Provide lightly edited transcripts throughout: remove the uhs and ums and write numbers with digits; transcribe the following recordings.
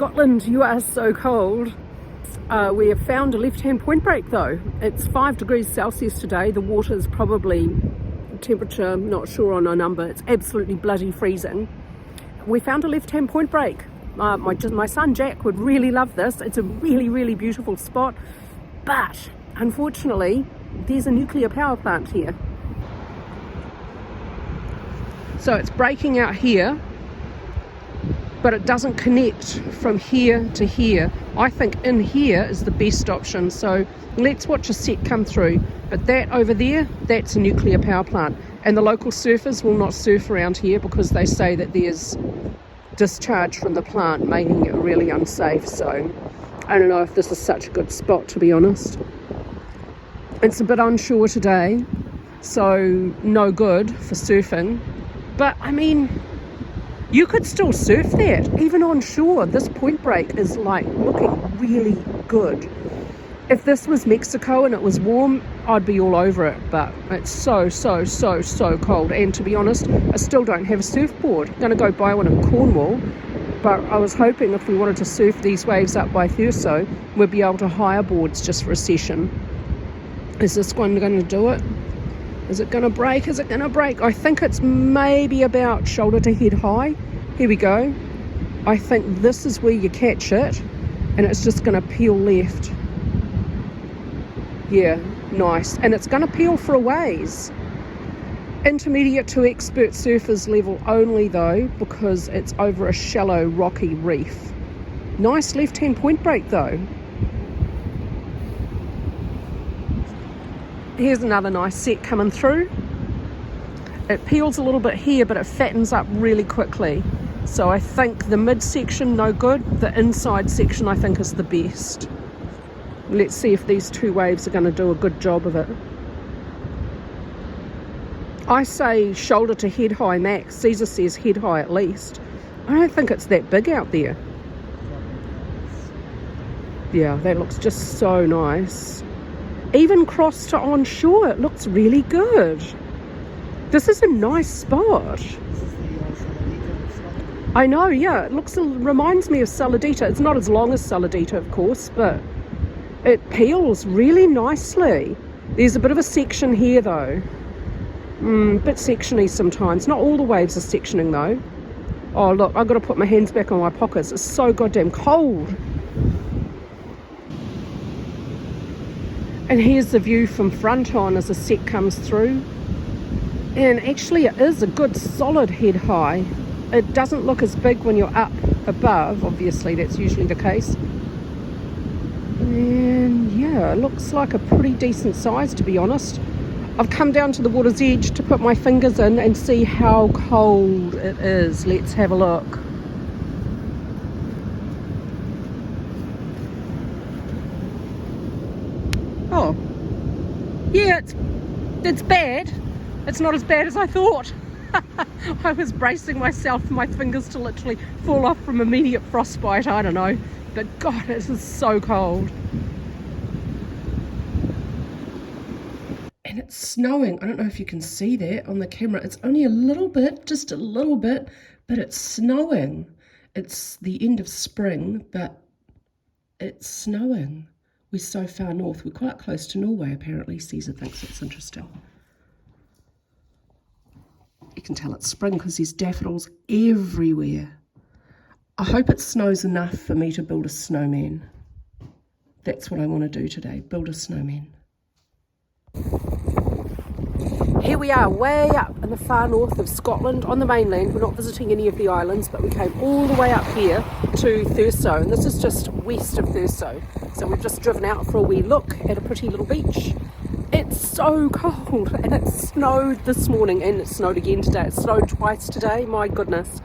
Scotland, you are so cold. We have found a left-hand point break though. It's 5 degrees Celsius today. The water's probably temperature, not sure on a number. It's absolutely bloody freezing. We found a left-hand point break. My son Jack would really love this. It's a really, really beautiful spot. But unfortunately, there's a nuclear power plant here. So it's breaking out here, but it doesn't connect from here to here. I think in here is the best option. So let's watch a set come through. But that over there, that's a nuclear power plant. And the local surfers will not surf around here because they say that there's discharge from the plant, making it really unsafe. So I don't know if this is such a good spot, to be honest. It's a bit onshore today, so no good for surfing. But I mean, you could still surf that, even on shore. This point break is like looking really good. If this was Mexico and it was warm, I'd be all over it, but it's so cold. And to be honest, I still don't have a surfboard. I'm gonna go buy one in Cornwall, but I was hoping if we wanted to surf these waves up by Thurso, we'd be able to hire boards just for a session. Is this one gonna do it? Is it going to break? Is it going to break? I think it's maybe about shoulder to head high. Here we go. I think this is where you catch it, and it's just going to peel left. Yeah, nice. And it's going to peel for a ways. Intermediate to expert surfers level only though, because it's over a shallow rocky reef. Nice left-hand point break though. Here's another nice set coming through. It peels a little bit here, but it fattens up really quickly. So I think the midsection, no good. The inside section, I think, is the best. Let's see if these two waves are going to do a good job of it. I say shoulder to head high max. Caesar says head high at least. I don't think it's that big out there. Yeah, that looks just so nice. Even cross to onshore, it looks really good. This is a nice spot. I know, yeah, reminds me of Saladita. It's not as long as Saladita, of course, but it peels really nicely. There's a bit of a section here though. Bit sectiony sometimes. Not all the waves are sectioning though. Oh look, I've got to put my hands back on my pockets. It's so goddamn cold. And here's the view from front on as the set comes through. And actually it is a good solid head high. It doesn't look as big when you're up above, obviously that's usually the case. And yeah, it looks like a pretty decent size, to be honest. I've come down to the water's edge to put my fingers in and see how cold it is. Let's have a look. Oh, yeah, it's bad. It's not as bad as I thought. I was bracing myself for my fingers to literally fall off from immediate frostbite, I don't know. But God, it is so cold. And it's snowing. I don't know if you can see that on the camera. It's only a little bit, just a little bit, but it's snowing. It's the end of spring, but it's snowing. We're so far north. We're quite close to Norway, apparently. Caesar thinks it's interesting. You can tell it's spring because there's daffodils everywhere. I hope it snows enough for me to build a snowman. That's what I want to do today, build a snowman. Here we are, way up in the far north of Scotland on the mainland. We're not visiting any of the islands, but we came all the way up here to Thurso, and this is just west of Thurso. So we've just driven out for a wee look at a pretty little beach. It's so cold, and it snowed this morning, and it snowed again today. It snowed twice today, my goodness.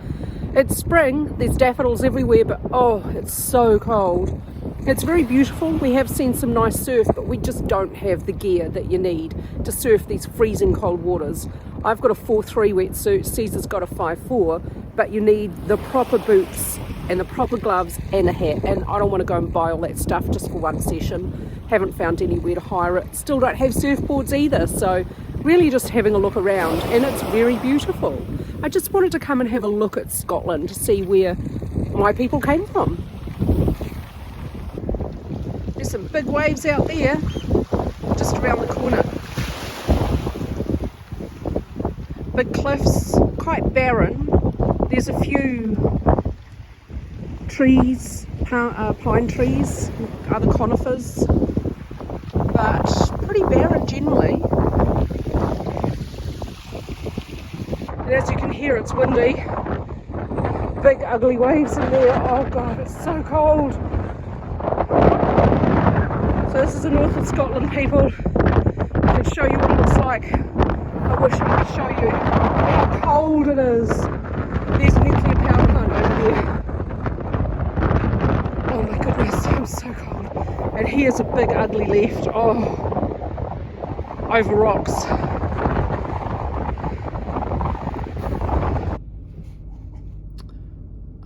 It's spring, there's daffodils everywhere, but oh, it's so cold. It's very beautiful. We have seen some nice surf, but we just don't have the gear that you need to surf these freezing cold waters. I've got a 4.3 wetsuit, Caesar's got a 5.4, but you need the proper boots and the proper gloves and a hat, and I don't want to go and buy all that stuff just for one session. Haven't found anywhere to hire it. Still don't have surfboards either, so really just having a look around, and it's very beautiful. I just wanted to come and have a look at Scotland to see where my people came from. some big waves out there, just around the corner. Big cliffs, quite barren. There's a few trees, pine trees, other conifers, but pretty barren generally. And as you can hear, it's windy. Big ugly waves in there. Oh god, it's so cold. So this is the north of Scotland, people. I can show you what it looks like. I wish I could show you how cold it is. There's a nuclear power plant over there. Oh my goodness, I'm so cold. And here's a big ugly left. Oh, over rocks.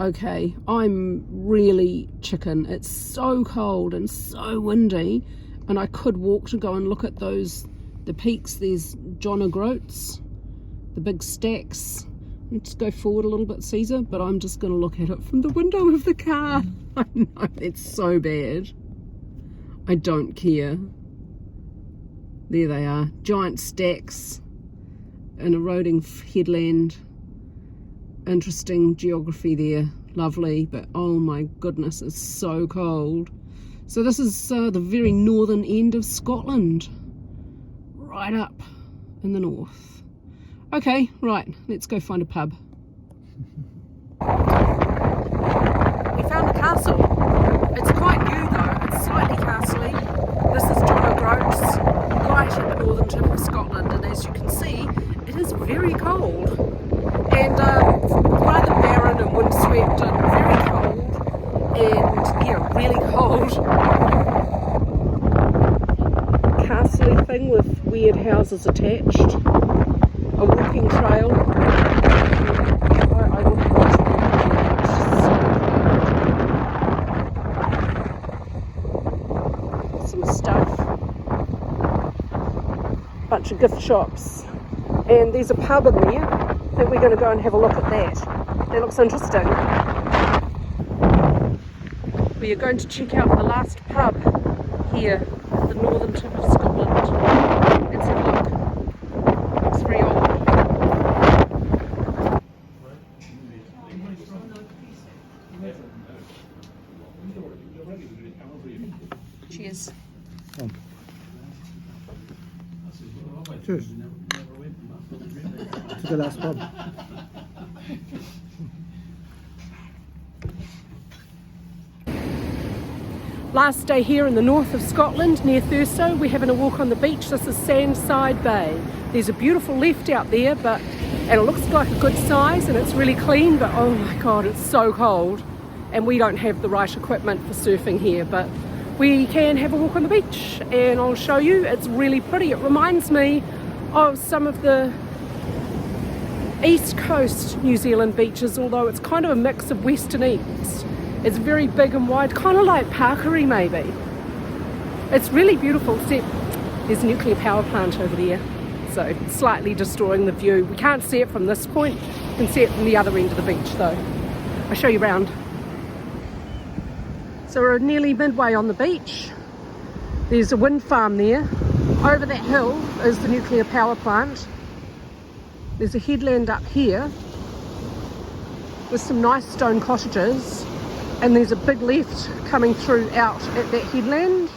Okay, I'm really chicken. It's so cold and so windy, and I could walk to go and look at the peaks. There's John O'Groats, the big stacks. Let's go forward a little bit, Caesar, but I'm just going to look at it from the window of the car. I know, it's so bad. I don't care. There they are, giant stacks, an eroding headland. Interesting geography there, lovely, but oh my goodness, it's so cold. So this is the very northern end of Scotland, right up in the north. Okay, right, let's go find a pub. We found a castle. It's quite new though, it's slightly castle-y. This is John O'Groats, right at the northern tip of Scotland, and as you can see, it is very cold. And rather barren and windswept and very cold, and yeah, really cold. Castle-y thing with weird houses attached, a walking trail. I wouldn't want to be there. Some stuff, bunch of gift shops, and there's a pub in there. I think we're going to go and have a look at that. That looks interesting. We are going to check out the last pub here at the northern tip of Scotland. Let's have a look. Looks very old. Cheers. Cheers. To the last pub. Last day here in the north of Scotland near Thurso. We're having a walk on the beach. This is Sandside Bay. There's a beautiful left out there, and it looks like a good size and it's really clean, but oh my god, it's so cold, and we don't have the right equipment for surfing here, but we can have a walk on the beach and I'll show you. It's really pretty. It reminds me of some of the East Coast New Zealand beaches, although it's kind of a mix of west and east. It's very big and wide, kind of like Parkery maybe. It's really beautiful, except there's a nuclear power plant over there, so it's slightly distorting the view. We can't see it from this point, you can see it from the other end of the beach though. I'll show you around. So we're nearly midway on the beach. There's a wind farm there. Over that hill is the nuclear power plant. There's a headland up here with some nice stone cottages, and there's a big left coming through out at that headland,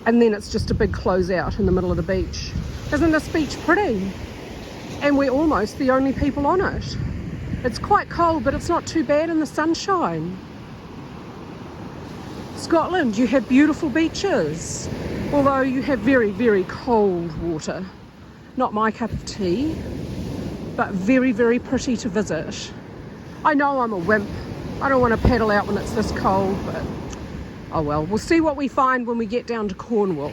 and then it's just a big closeout in the middle of the beach. Isn't this beach pretty? And we're almost the only people on it. It's quite cold, but it's not too bad in the sunshine. Scotland, you have beautiful beaches, although you have very, very cold water. Not my cup of tea, but very, very pretty to visit. I know I'm a wimp. I don't want to paddle out when it's this cold, but oh well. We'll see what we find when we get down to Cornwall.